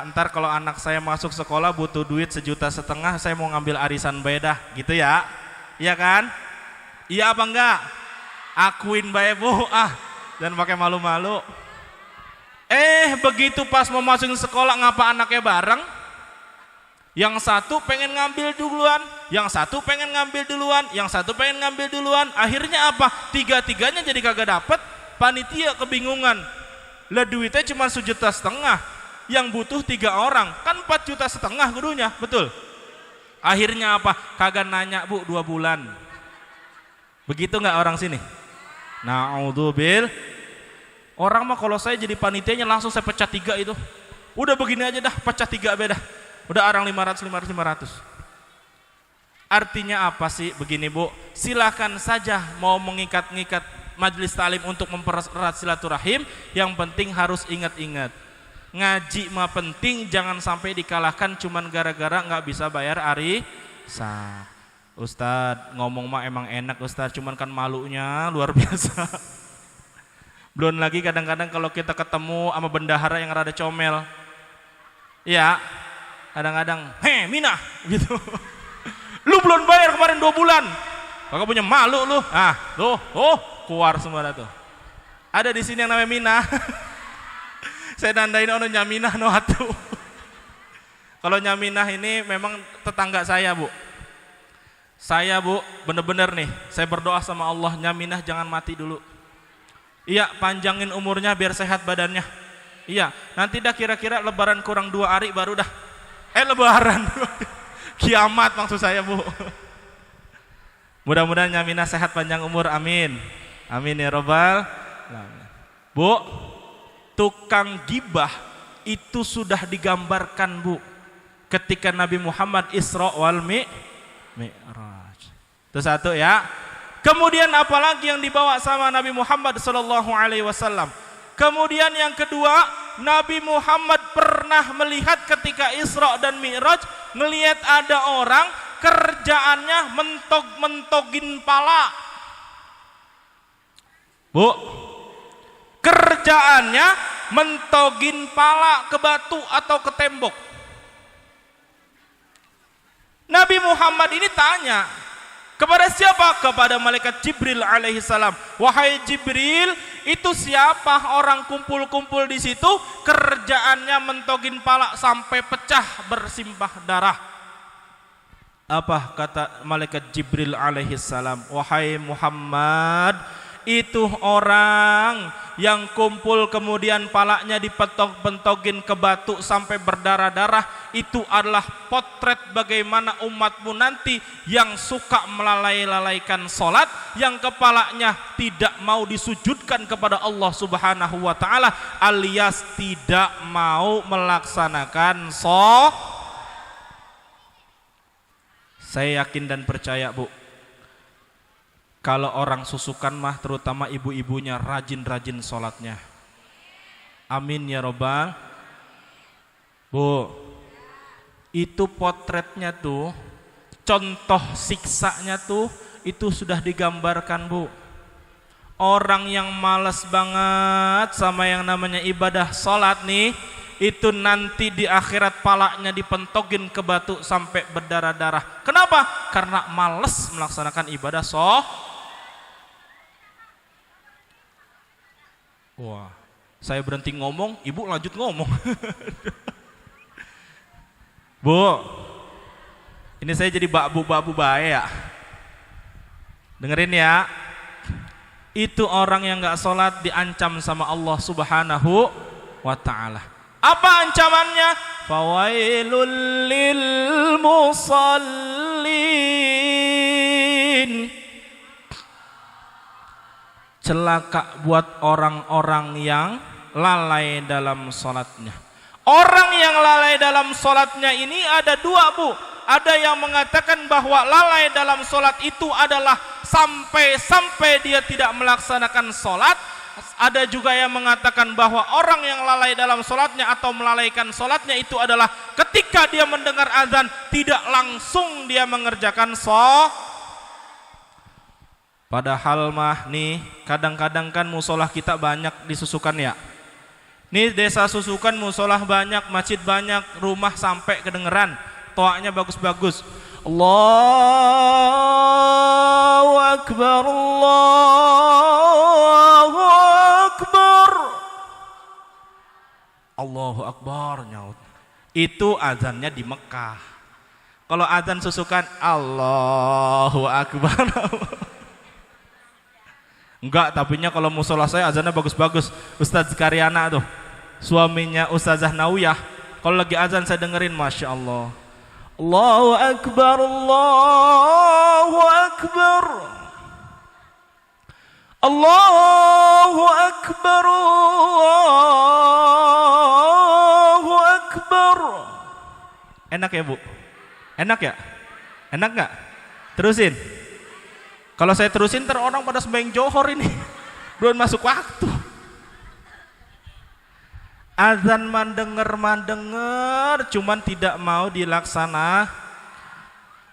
Speaker 2: Ntar kalau anak saya masuk sekolah butuh duit 1,5 juta, saya mau ngambil arisan bedah, gitu ya, iya kan? Iya apa enggak? Akuin bae Bu, dan pakai malu-malu. Begitu pas mau masukin sekolah ngapa anaknya bareng? Yang satu pengen ngambil duluan, yang satu pengen ngambil duluan, yang satu pengen ngambil duluan. Akhirnya apa? Tiga-tiganya jadi kagak dapet. Panitia kebingungan. Lah duitnya cuma 1,5 juta, yang butuh 3 orang, kan 4,5 juta gurunya, betul? Akhirnya apa? Kagak nanya Bu 2 bulan. Begitu nggak orang sini? Na'udzubil. Orang mah kalau saya jadi panitianya langsung saya pecah 3 itu. Udah begini aja dah, pecah 3 beda. Udah arang 500. Artinya apa sih? Begini Bu, silakan saja mau mengikat-ngikat majelis taklim untuk mempererat silaturahim, yang penting harus ingat-ingat. Ngaji mah penting, jangan sampai dikalahkan cuman gara-gara nggak bisa bayar arisan. Ustadz ngomong mah emang enak Ustadz, cuman kan malunya luar biasa. Belum lagi kadang-kadang kalau kita ketemu sama bendahara yang rada comel, ya kadang-kadang, Minah gitu. Lu belum bayar kemarin 2 bulan, kagak punya malu lu. Keluar semua dah tuh. Ada di sini yang namanya Minah. Saya nandain ono nyaminah no atu. Kalau nyaminah ini memang tetangga saya Bu. Saya Bu, bener-bener nih, saya berdoa sama Allah, Nyaminah jangan mati dulu. Iya, panjangin umurnya biar sehat badannya. Iya, nanti dah kira-kira lebaran kurang 2 hari baru dah. Lebaran. Kiamat maksud saya Bu. Mudah-mudahan Nyaminah sehat panjang umur, amin. Amin ya robbal alamin. Bu, tukang gibah itu sudah digambarkan Bu ketika Nabi Muhammad Isra wal Mi'raj. Itu satu ya. Kemudian apalagi yang dibawa sama Nabi Muhammad sallallahu alaihi wasallam. Kemudian yang kedua, Nabi Muhammad pernah melihat ketika Isra dan Mi'raj, melihat ada orang kerjaannya mentogin pala. Bu, kerjaannya mentogin pala ke batu atau ke tembok. Nabi Muhammad ini tanya kepada siapa? Kepada malaikat Jibril alaihi salam. Wahai Jibril, itu siapa orang kumpul-kumpul di situ kerjaannya mentogin pala sampai pecah bersimpah darah? Apa kata malaikat Jibril alaihi salam? Wahai Muhammad, itu orang yang kumpul kemudian palanya dipentok-pentogin ke batu sampai berdarah-darah, itu adalah potret bagaimana umatmu nanti yang suka melalai-lalaikan sholat, yang kepalanya tidak mau disujudkan kepada Allah subhanahu wa ta'ala, alias tidak mau melaksanakan sholat. Saya yakin dan percaya Bu, kalau orang susukan mah terutama ibu-ibunya rajin-rajin sholatnya. Amin ya robbal. Bu, itu potretnya tuh, contoh siksanya tuh, itu sudah digambarkan Bu. Orang yang malas banget sama yang namanya ibadah sholat nih, itu nanti di akhirat palanya dipentogin ke batu sampai berdarah-darah. Kenapa? Karena malas melaksanakan ibadah sholat. Wah, saya berhenti ngomong, ibu lanjut ngomong. Bu, ini saya jadi babu-babu bae ya. Dengerin ya, itu orang yang gak sholat diancam sama Allah subhanahu wa ta'ala. Apa ancamannya? Fawailul lil musallin. Celaka buat orang-orang yang lalai dalam sholatnya. Orang yang lalai dalam sholatnya ini ada dua Bu. Ada yang mengatakan bahwa lalai dalam sholat itu adalah sampai dia tidak melaksanakan sholat. Ada juga yang mengatakan bahwa orang yang lalai dalam sholatnya atau melalaikan sholatnya itu adalah ketika dia mendengar azan tidak langsung dia mengerjakan sholat. Padahal mah nih kadang-kadang kan musolah kita banyak disusukan ya. Nih desa susukan musolah banyak, masjid banyak, rumah sampai kedengeran, toaknya bagus-bagus. Allahu Akbar, Allahu Akbar, Allahu Akbar nyaut. Itu azannya di Mekah. Kalau azan susukan Allahu Akbar. Enggak, tapinya kalau musola saya azannya bagus-bagus. Ustadz Karyana tuh, suaminya Ustazah Nawiyah, kalau lagi azan saya dengerin, Masya Allah. Allahu Akbar, Allahu Akbar, Allahu Akbar, Allahu Akbar. Enak ya Bu? Enak ya? Enak gak? Terusin. Kalau saya terusin ntar orang pada sembahyang johor ini. Belum masuk waktu. Azan mandenger, cuman tidak mau dilaksana.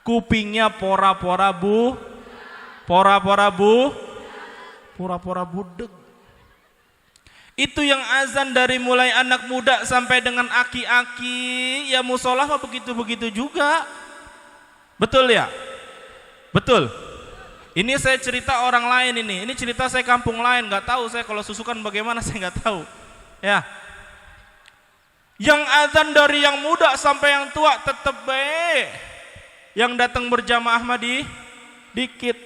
Speaker 2: Kupingnya pora-pora budeg. Itu yang azan dari mulai anak muda sampai dengan aki-aki. Ya musolah mah begitu-begitu juga. Betul ya? Betul. Ini saya cerita orang lain ini cerita saya kampung lain, nggak tahu saya kalau susukan bagaimana saya nggak tahu. Ya, yang azan dari yang muda sampai yang tua tetep baik. yang datang berjamaah dikit.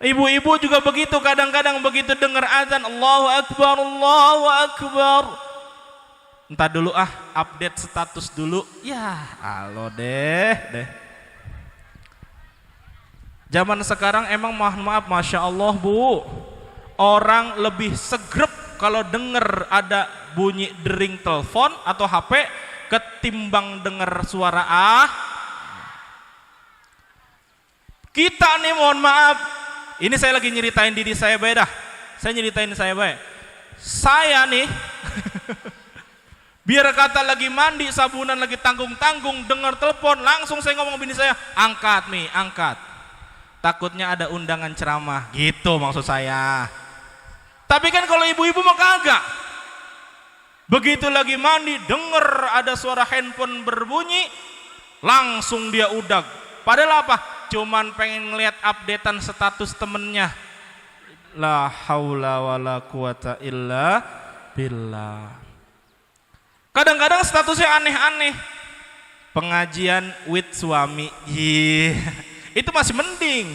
Speaker 2: Ibu-ibu juga begitu, kadang-kadang begitu dengar azan Allahu Akbar, Allahu Akbar. Entah dulu update status dulu. Ya, halo deh. Zaman sekarang emang mohon maaf, Masya Allah Bu, orang lebih segrep kalau dengar ada bunyi dering telepon atau HP ketimbang dengar suara Kita nih mohon maaf, ini saya lagi nyeritain diri saya beda. Saya nih biar kata lagi mandi, sabunan lagi tanggung-tanggung, dengar telepon, langsung saya ngomong bini saya, angkat Mi, angkat. Takutnya ada undangan ceramah, gitu maksud saya. Tapi kan kalau ibu-ibu mah kagak. Begitu lagi mandi, dengar ada suara handphone berbunyi, langsung dia udag. Padahal apa? Cuman pengen ngeliat updatean status temennya. La haula wala quwata illa billah. Kadang-kadang statusnya aneh-aneh. Pengajian with suami. Itu masih mending.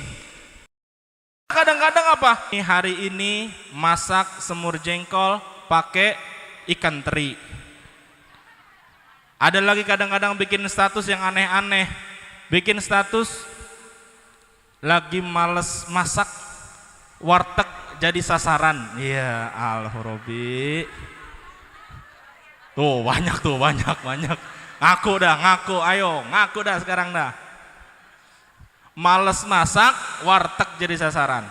Speaker 2: Kadang-kadang apa? Hari ini masak semur jengkol pakai ikan teri. Ada lagi kadang-kadang bikin status yang aneh-aneh. Bikin status lagi males masak, warteg jadi sasaran. Iya, Al-Horobi. Tuh banyak. Ngaku, ayo ngaku dah sekarang dah. Males masak, warteg jadi sasaran.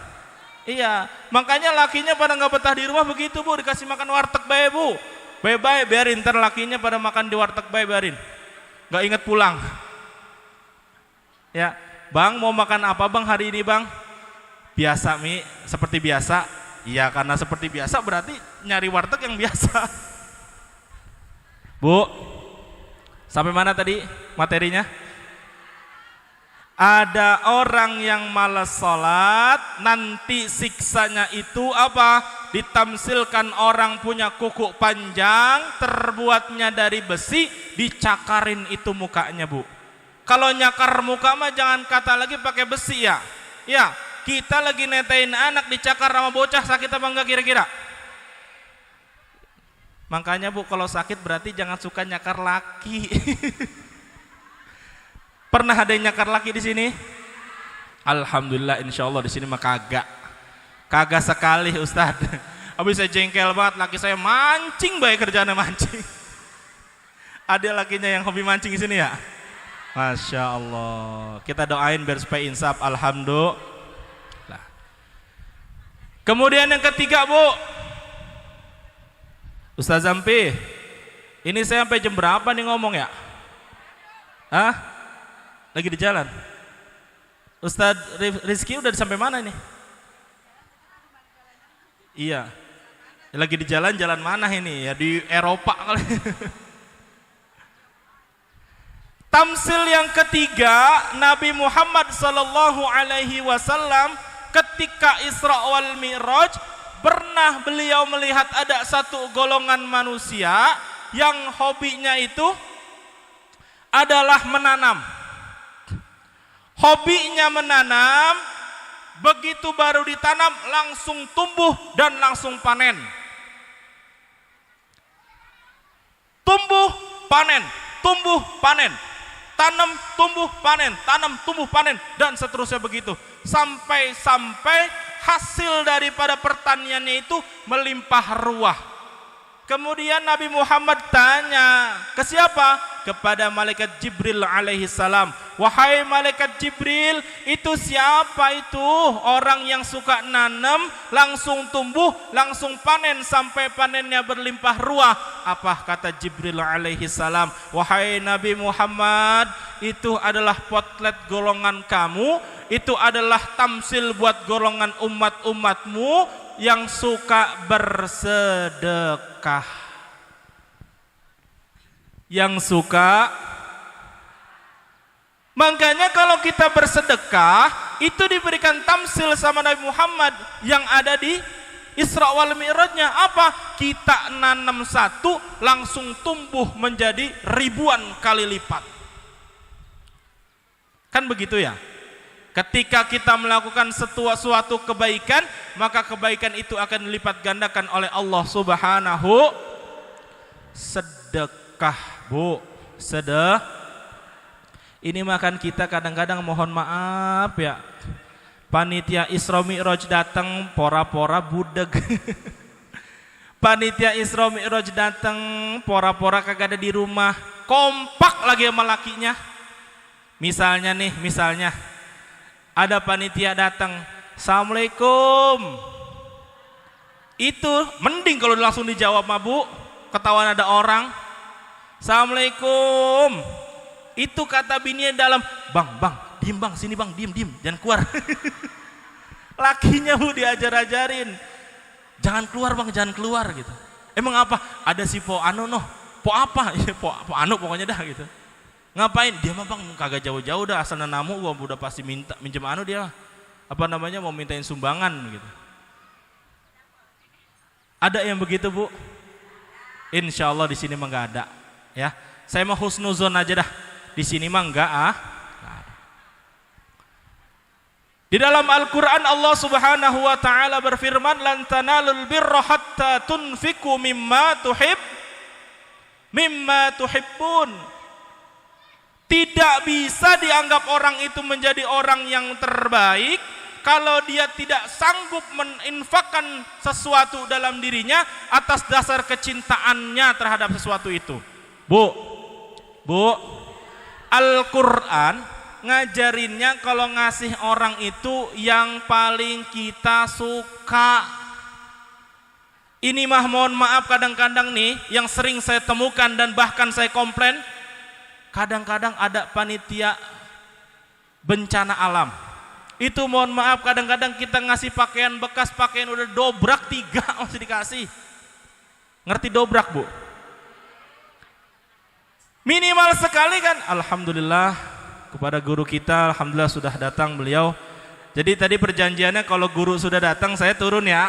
Speaker 2: Iya, makanya lakinya pada nggak betah di rumah begitu Bu, dikasih makan warteg bae Bu. Bae biarin, ntar lakinya pada makan di warteg bae biarin. Nggak inget pulang. Ya, Bang mau makan apa Bang hari ini Bang? Biasa Mi, seperti biasa. Iya, karena seperti biasa berarti nyari warteg yang biasa. Bu, sampai mana tadi materinya? Ada orang yang malas sholat, nanti siksanya itu apa? Ditamsilkan orang punya kuku panjang, terbuatnya dari besi, dicakarin itu mukanya Bu. Kalau nyakar muka mah jangan kata lagi pakai besi ya. Ya, kita lagi netain anak dicakar sama bocah, sakit apa enggak kira-kira? Makanya Bu, kalau sakit berarti jangan suka nyakar laki. Pernah ada yang nyakar laki di sini? Alhamdulillah, insya Allah di sini mah kagak sekali Ustad. Habis saya jengkel banget, laki saya mancing baik kerjaannya mancing. Ada lakinya yang hobi mancing di sini ya? Masya Allah, kita doain biar supaya insaf. Alhamdulillah. Kemudian yang ketiga Bu, Ustaz Zampi, ini saya sampai jam berapa nih ngomong ya? Lagi di jalan. Ustaz Rizky udah sampai mana ini? Iya, lagi di jalan mana ini? Ya di Eropa kali. Tamsil yang ketiga, Nabi Muhammad sallallahu alaihi wasallam ketika Isra wal Mi'raj pernah beliau melihat ada satu golongan manusia yang hobinya itu adalah menanam. Hobinya menanam, begitu baru ditanam langsung tumbuh dan langsung panen. Tumbuh, panen, tumbuh, panen. Tanam, tumbuh, panen, tanam, tumbuh, panen, dan seterusnya begitu. Sampai hasil daripada pertaniannya itu melimpah ruah. Kemudian Nabi Muhammad tanya, ke siapa? Kepada malaikat Jibril alaihi salam. Wahai malaikat Jibril, itu siapa itu? Orang yang suka nanam, langsung tumbuh, langsung panen sampai panennya berlimpah ruah. Apa kata Jibril alaihi salam? Wahai Nabi Muhammad, itu adalah potret golongan kamu, itu adalah tamsil buat golongan umat-umatmu yang suka bersedekah. Yang suka, makanya kalau kita bersedekah itu diberikan tamsil sama Nabi Muhammad yang ada di Isra wal Mi'rajnya. Apa? Kita nanam satu langsung tumbuh menjadi ribuan kali lipat. Kan begitu ya? Ketika kita melakukan suatu kebaikan, maka kebaikan itu akan dilipat gandakan oleh Allah Subhanahu. Sedekah, Bu. Ini makan kita kadang-kadang mohon maaf ya. Panitia Isra Mi'raj datang pora-pora budeg. Panitia Isra Mi'raj datang pora-pora kagak ada di rumah. Kompak lagi sama lakinya. Misalnya ada panitia datang, Assalamualaikum. Itu mending kalau langsung dijawab mah Bu, ketahuan ada orang. Assalamualaikum. Itu kata bininya dalam, bang, diem bang, sini bang, diem, jangan keluar. Lakinya Bu diajar-ajarin, jangan keluar bang, jangan keluar gitu. Emang apa? Ada si po anu noh, po apa? Ya po anu pokoknya dah gitu. Ngapain? Dia mah bang kagak jauh-jauh dah, asal namu gua udah pasti minjem anu dia. Apa namanya, mau mintain sumbangan gitu. Ada yang begitu Bu? Insya Allah di sini mah nggak ada. Ya, saya mah husnuzon aja dah. Di sini mah nggak ada. Di dalam Al-Quran Allah Subhanahu Wa Taala berfirman, lan tanalul birra hatta tunfiku mimma tuhibbun. Tidak bisa dianggap orang itu menjadi orang yang terbaik kalau dia tidak sanggup meninfakkan sesuatu dalam dirinya atas dasar kecintaannya terhadap sesuatu itu. Bu, Al-Quran ngajarinnya kalau ngasih orang itu yang paling kita suka. Ini mah mohon maaf kadang-kadang nih yang sering saya temukan dan bahkan saya komplain. Kadang-kadang ada panitia bencana alam. Itu mohon maaf kadang-kadang kita ngasih pakaian bekas, pakaian udah dobrak 3 masih dikasih. Ngerti dobrak Bu? Minimal sekali kan. Alhamdulillah kepada guru kita, alhamdulillah sudah datang beliau. Jadi tadi perjanjiannya kalau guru sudah datang saya turun ya.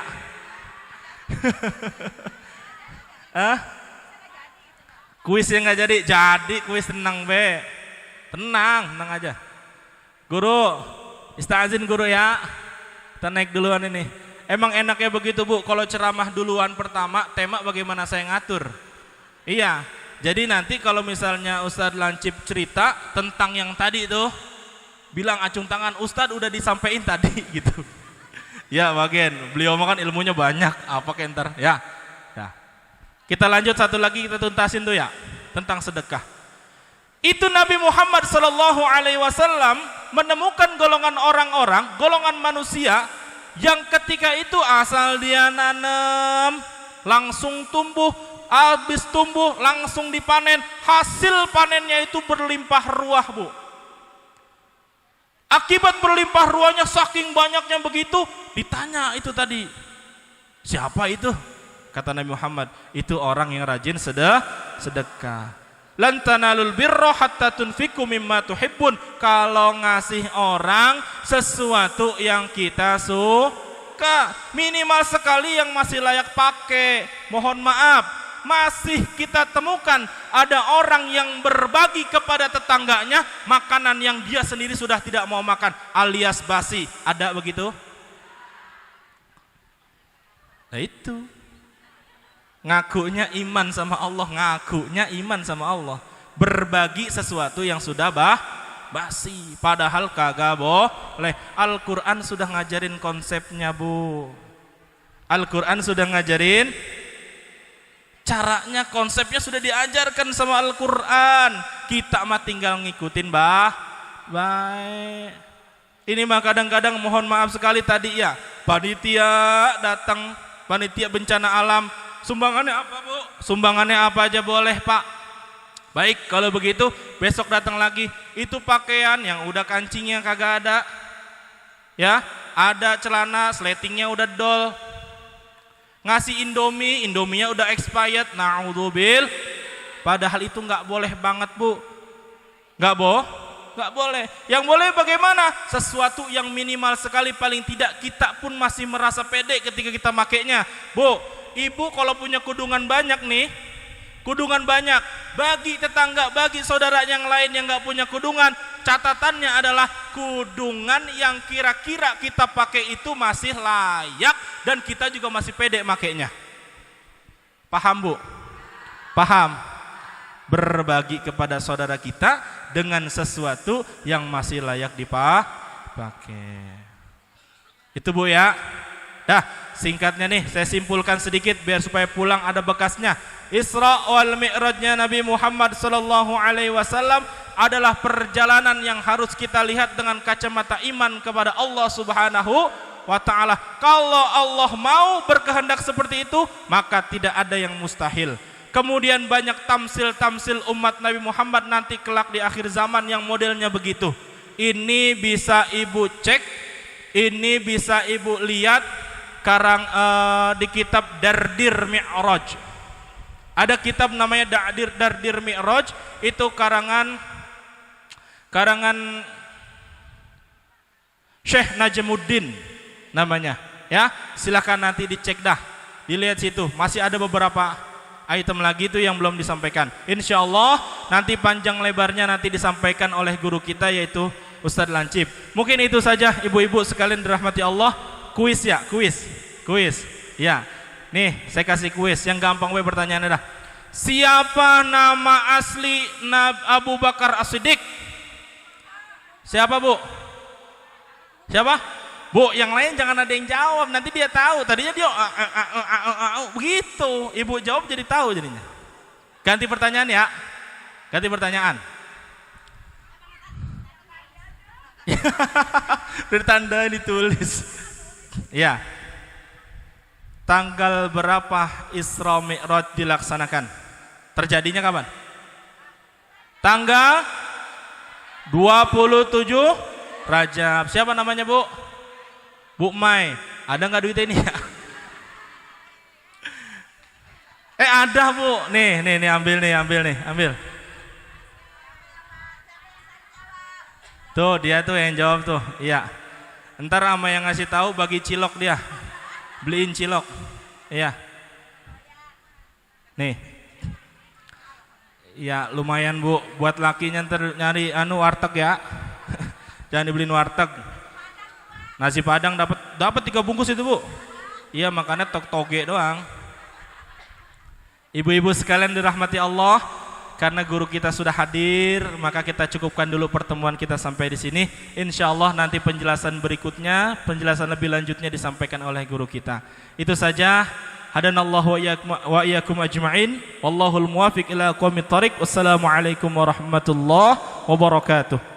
Speaker 2: Kuis yang nggak jadi kuis, tenang be, tenang aja. Guru, istazin guru ya, kita naik duluan ini. Emang enaknya begitu Bu, kalau ceramah duluan pertama, tema bagaimana saya ngatur. Iya, jadi nanti kalau misalnya Ustadz Lancip cerita tentang yang tadi itu, bilang acung tangan, Ustadz udah disampaikan tadi gitu. Ya bagian, beliau makan ilmunya banyak, apa kentar ya. Kita lanjut satu lagi, kita tuntasin tuh ya, tentang sedekah. Itu Nabi Muhammad SAW menemukan golongan orang-orang, golongan manusia yang ketika itu asal dia nanam langsung tumbuh, habis tumbuh langsung dipanen, hasil panennya itu berlimpah ruah Bu. Akibat berlimpah ruahnya saking banyaknya begitu, ditanya itu tadi, siapa itu? Kata Nabi Muhammad, itu orang yang rajin sedekah. Lan tanalul birra hatta tunfiku mimma tuhibbun. Kalau ngasih orang sesuatu yang kita suka, minimal sekali yang masih layak pakai. Mohon maaf, masih kita temukan ada orang yang berbagi kepada tetangganya makanan yang dia sendiri sudah tidak mau makan, alias basi. Ada begitu? Nah itu ngakunya iman sama Allah, berbagi sesuatu yang sudah basi, padahal kagak boleh. Al-Quran sudah ngajarin konsepnya Bu. Al-Quran sudah ngajarin caranya, konsepnya sudah diajarkan sama Al-Quran. Kita mah tinggal ngikutin baik. Ini mah kadang-kadang mohon maaf sekali tadi ya, panitia datang, panitia bencana alam, sumbangannya apa Bu? Sumbangannya apa aja boleh Pak. Baik, kalau begitu besok datang lagi. Itu pakaian yang udah kancingnya kagak ada, ya, ada celana sletingnya udah dol. Ngasih Indominya udah expired, naudzubil. Padahal itu nggak boleh banget Bu. Nggak boleh. Yang boleh bagaimana? Sesuatu yang minimal sekali, paling tidak kita pun masih merasa pede ketika kita makainya. Bu, Ibu kalau punya kudungan banyak nih, bagi tetangga, bagi saudara yang lain yang nggak punya kudungan, catatannya adalah kudungan yang kira-kira kita pakai itu masih layak dan kita juga masih pede makainya. Paham Bu? Paham? Berbagi kepada saudara kita dengan sesuatu yang masih layak dipakai. Itu Bu ya. Dah, singkatnya nih saya simpulkan sedikit biar supaya pulang ada bekasnya. Isra wal Mi'rajnya Nabi Muhammad sallallahu alaihi wasallam adalah perjalanan yang harus kita lihat dengan kacamata iman kepada Allah Subhanahu wa ta'ala. Kalau Allah mau berkehendak seperti itu, maka tidak ada yang mustahil. Kemudian banyak tamsil-tamsil umat Nabi Muhammad nanti kelak di akhir zaman yang modelnya begitu. Ini bisa Ibu cek, ini bisa Ibu lihat di kitab Dardir Mi'raj. Ada kitab namanya Dardir Mi'raj, itu karangan Syekh Najmuddin namanya. Ya, silakan nanti dicek dah, dilihat situ. Masih ada beberapa item lagi itu yang belum disampaikan. Insya Allah nanti panjang lebarnya nanti disampaikan oleh guru kita yaitu Ustadz Lancip. Mungkin itu saja ibu-ibu sekalian dirahmati Allah. Kuis ya, kuis. Ya, nih saya kasih kuis yang gampang. Pertanyaannya dah. Siapa nama asli Abu Bakar As-Siddiq? Siapa Bu? Siapa? Bu, yang lain jangan ada yang jawab, nanti dia tahu. Tadinya dia begitu, Ibu jawab jadi tahu jadinya. Ganti pertanyaan ya. Ganti pertanyaan. Bertanda ditulis. Ya. Tanggal berapa Isra Mi'raj dilaksanakan? Terjadinya kapan? Tanggal 27 Rajab. Siapa namanya Bu? Bu Mai. Ada nggak duitnya ini? Ada Bu. Nih, ambil. Tuh dia tuh yang jawab tuh. Iya. Ntar sama yang ngasih tahu bagi cilok dia. Beliin cilok. Iya. Nih. Ya lumayan Bu, buat lakinya ntar nyari warteg ya. Jangan dibeliin warteg. Nasi Padang dapat 3 bungkus itu Bu. Iya, makanya toge doang. Ibu-ibu sekalian dirahmati Allah, karena guru kita sudah hadir, maka kita cukupkan dulu pertemuan kita sampai di sini. Insyaallah nanti penjelasan berikutnya, penjelasan lebih lanjutnya disampaikan oleh guru kita. Itu saja. Hadanallahu wa iyyakum ajma'in. Wallahul muwaffiq ila aqwamit thoriq. Wassalamualaikum warahmatullahi wabarakatuh.